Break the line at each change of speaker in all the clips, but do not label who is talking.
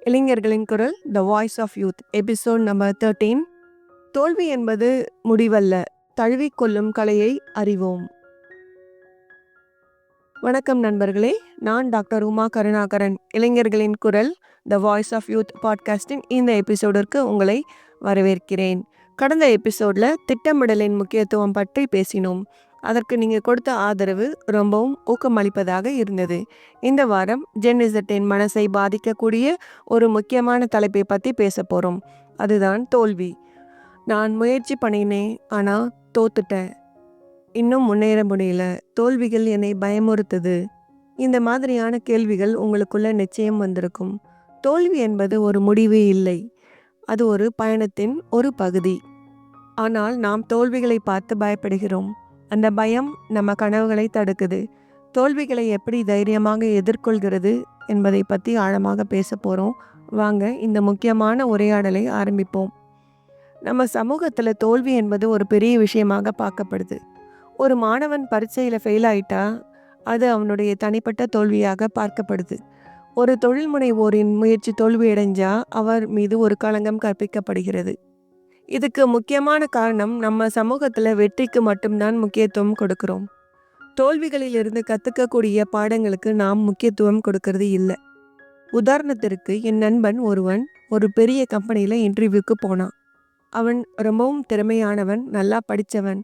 இளைஞர்களின் குரல் the voice of youth episode number 13. தோல்வி என்பது முடிவல்ல, தழுவிக்கொள்ளும் கலையை அறிவோம். வணக்கம் நண்பர்களே, நான் டாக்டர் உமா கருணாகரன். இளைஞர்களின் குரல் த வாய்ஸ் ஆஃப் யூத் பாட்காஸ்டின் இந்த எபிசோடிற்கு உங்களை வரவேற்கிறேன். கடந்த எபிசோடில் திட்டமிடலின் முக்கியத்துவம் பற்றி பேசினோம். அதற்கு நீங்கள் கொடுத்த ஆதரவு ரொம்பவும் ஊக்கமளிப்பதாக இருந்தது. இந்த வாரம் ஜென்னிசத்தின் மனசை பாதிக்கக்கூடிய ஒரு முக்கியமான தலைப்பை பற்றி பேச போகிறோம். அதுதான் தோல்வி. நான் முயற்சி பண்ணினேன், ஆனால் தோத்துட்டேன். இன்னும் முன்னேற முடியல. தோல்விகள் என்னை பயமுறுத்துது. இந்த மாதிரியான கேள்விகள் உங்களுக்குள்ள நிச்சயம் வந்திருக்கும். தோல்வி என்பது ஒரு முடிவு இல்லை, அது ஒரு பயணத்தின் ஒரு பகுதி. ஆனால் நாம் தோல்விகளை பார்த்து பயப்படுகிறோம். அந்த பயம் நம்ம கனவுகளை தடுக்குது. தோல்விகளை எப்படி தைரியமாக எதிர்கொள்கிறது என்பதை பற்றி ஆழமாக பேச போகிறோம். வாங்க இந்த முக்கியமான உரையாடலை ஆரம்பிப்போம். நம்ம சமூகத்தில் தோல்வி என்பது ஒரு பெரிய விஷயமாக பார்க்கப்படுது. ஒரு மாணவன் பரீட்சையில் ஃபெயில் ஆயிட்டா அது அவனுடைய தனிப்பட்ட தோல்வியாக பார்க்கப்படுது. ஒரு தொழில் முனைவோரின் முயற்சி தோல்வியடைஞ்சா அவர் மீது ஒரு களங்கம் கற்பிக்கப்படுகிறது. இதுக்கு முக்கியமான காரணம், நம்ம சமூகத்தில் வெற்றிக்கு மட்டும்தான் முக்கியத்துவம் கொடுக்கிறோம். தோல்விகளிலிருந்து கற்றுக்கக்கூடிய பாடங்களுக்கு நாம் முக்கியத்துவம் கொடுக்கறது இல்லை. உதாரணத்திற்கு, என் நண்பன் ஒருவன் ஒரு பெரிய கம்பெனியில் இன்டர்வியூக்கு போனான். அவன் ரொம்பவும் திறமையானவன், நல்லா படித்தவன்.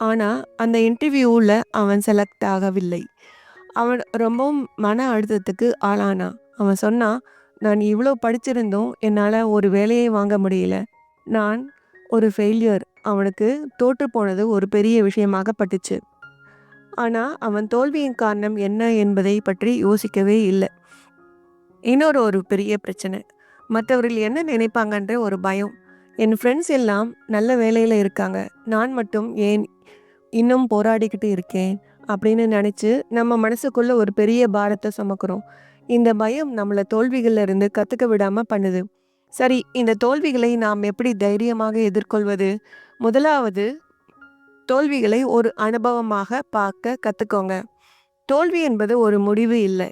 ஆனால் அந்த இன்டர்வியூவில் அவன் செலக்ட் ஆகவில்லை. அவன் ரொம்பவும் மன அழுத்தத்துக்கு ஆளானான். அவன் சொன்னான், நான் இவ்வளோ படிச்சிருந்தும் என்னால் ஒரு வேலையை வாங்க முடியல. நான் ஒரு ஃபெயிலியர். அவனுக்கு தோற்று போனது ஒரு பெரிய விஷயமாக பட்டுச்சு. ஆனால் அவன் தோல்வியின் காரணம் என்ன என்பதை பற்றி யோசிக்கவே இல்லை. ஒரு பெரிய பிரச்சனை, மற்றவர்கள் என்ன நினைப்பாங்கன்ற ஒரு பயம். என் ஃப்ரெண்ட்ஸ் எல்லாம் நல்ல வேலையில் இருக்காங்க, நான் மட்டும் ஏன் இன்னும் போராடிக்கிட்டு இருக்கேன் அப்படின்னு நினச்சி நம்ம மனசுக்குள்ளே ஒரு பெரிய பாரத்தை சுமக்கிறோம். இந்த பயம் நம்மளை தோல்விகளில் இருந்து கற்றுக்க விடாமல் பண்ணுது. சரி, இந்த தோல்விகளை நாம் எப்படி தைரியமாக எதிர்கொள்வது? முதலாவது, தோல்விகளை ஒரு அனுபவமாக பார்க்க கற்றுக்கோங்க. தோல்வி என்பது ஒரு முடிவு இல்லை,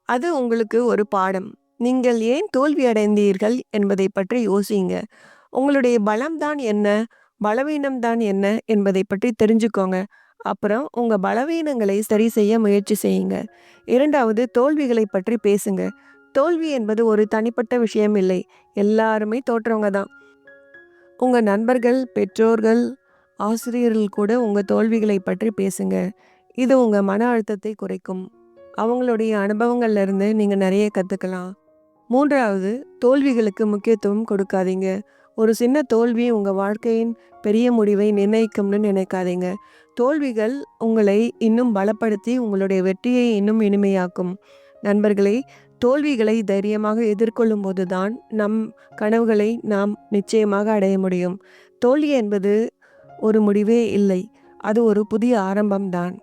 அது உங்களுக்கு ஒரு பாடம். நீங்கள் ஏன் தோல்வி அடைந்தீர்கள் என்பதை பற்றி யோசிங்க. உங்களுடைய பலம்தான் என்ன, பலவீனம்தான் என்ன என்பதை பற்றி தெரிஞ்சுக்கோங்க. அப்புறம் உங்கள் பலவீனங்களை சரி செய்ய முயற்சி செய்யுங்க. இரண்டாவது, தோல்விகளை பற்றி பேசுங்க. தோல்வி என்பது ஒரு தனிப்பட்ட விஷயம் இல்லை, எல்லாருமே தோற்றவங்க தான். உங்கள் நண்பர்கள், பெற்றோர்கள், ஆசிரியர்கள் கூட உங்கள் தோல்விகளை பற்றி பேசுங்க. இது உங்கள் மன அழுத்தத்தை குறைக்கும். அவங்களுடைய அனுபவங்கள்லேருந்து நீங்கள் நிறைய கற்றுக்கலாம். மூன்றாவது, தோல்விகளுக்கு முக்கியத்துவம் கொடுக்காதீங்க. ஒரு சின்ன தோல்வி உங்கள் வாழ்க்கையின் பெரிய முடிவை நிர்ணயிக்கும்னு நினைக்காதீங்க. தோல்விகள் உங்களை இன்னும் பலப்படுத்தி உங்களுடைய வெற்றியை இன்னும் இனிமையாக்கும். நண்பர்களே, தோல்விகளை தைரியமாக எதிர்கொள்ளும் போது தான் நம் கனவுகளை நாம் நிச்சயமாக அடைய முடியும். தோல்வி என்பது ஒரு முடிவே இல்லை, அது ஒரு புதிய ஆரம்பம்தான்.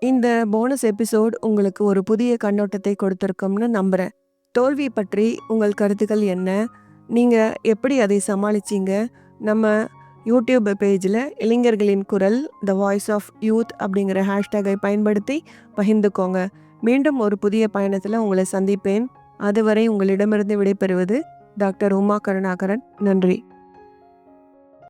இந்த போனஸ் எபிசோட் உங்களுக்கு ஒரு புதிய கண்ணோட்டத்தை கொடுத்துருக்கோம்னு நம்புகிறேன். தோல்வி பற்றி உங்கள் கருத்துக்கள் என்ன? நீங்கள் எப்படி அதை சமாளிச்சிங்க? நம்ம யூடியூப் பேஜில் இளைஞர்களின் குரல் த வாய்ஸ் ஆஃப் யூத் அப்படிங்கிற ஹேஷ்டேகை பயன்படுத்தி பகிர்ந்துக்கோங்க. மீண்டும் ஒரு புதிய பயணத்தில் உங்களை சந்திப்பேன். அதுவரை உங்களிடமிருந்து விடைபெறுவது டாக்டர் உமா கருணாகரன். நன்றி.